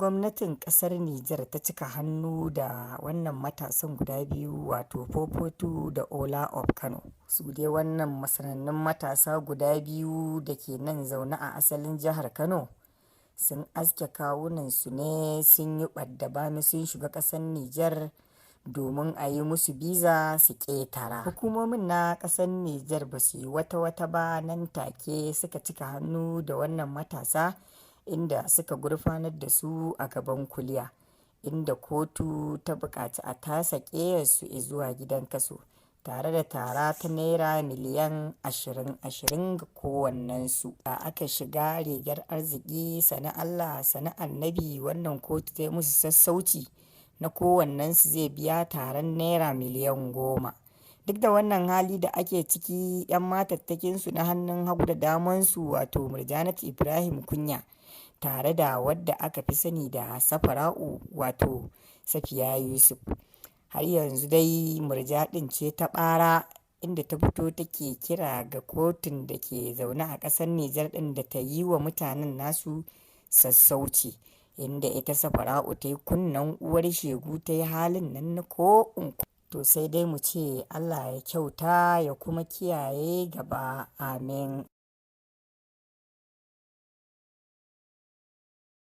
gwamnatin ƙasar Nijar ta cika hannu da wannan matasan guda biyu wato Fofotu da Ola of Kano. Su dai wannan masanannun matasa guda biyu da ke nan zaune a asalin jihar Kano sun aske kawunansu ne sun yi ɓadda bami sun shiga ƙasar Nijar domin a yi musu biza su ƙetara. Hukumomin na ƙasar Nijar ba su yi wata ba nan take suka cika hannu da wannan matasa inda suka gurfanar da su a gaban kuliya, inda kotu ta buƙaci a tasa ƙeyarsu zuwa gidan kaso tare da tara ta naira miliyan 20 ga kowannensu. Da aka shiga rigar arziki sana Allah sana annabi, wannan kotu ta yi musu sassauci na kowannensu zai biya taron naira miliyan 10. Duk da wannan hali da ake ciki, 'yan matattakinsu na hannun hagu da damansu wato Murjanatu Ibrahim Kunya tare da wadda aka fi sani da Safara'u wato Safiya Yusuf, har yanzu dai Murja ɗin ce ta ɓara, inda ta fito take kira ga kotun da ke zaune a ƙasar Nijar ɗin da ta yi wa mutanen nasu sassauci, inda ita Safara'u ta yi kunnen uwar shegu ta yi halin nan na ko to sai dai mu ce Allah ya kyauta ya kuma kiyaye gaba, amin.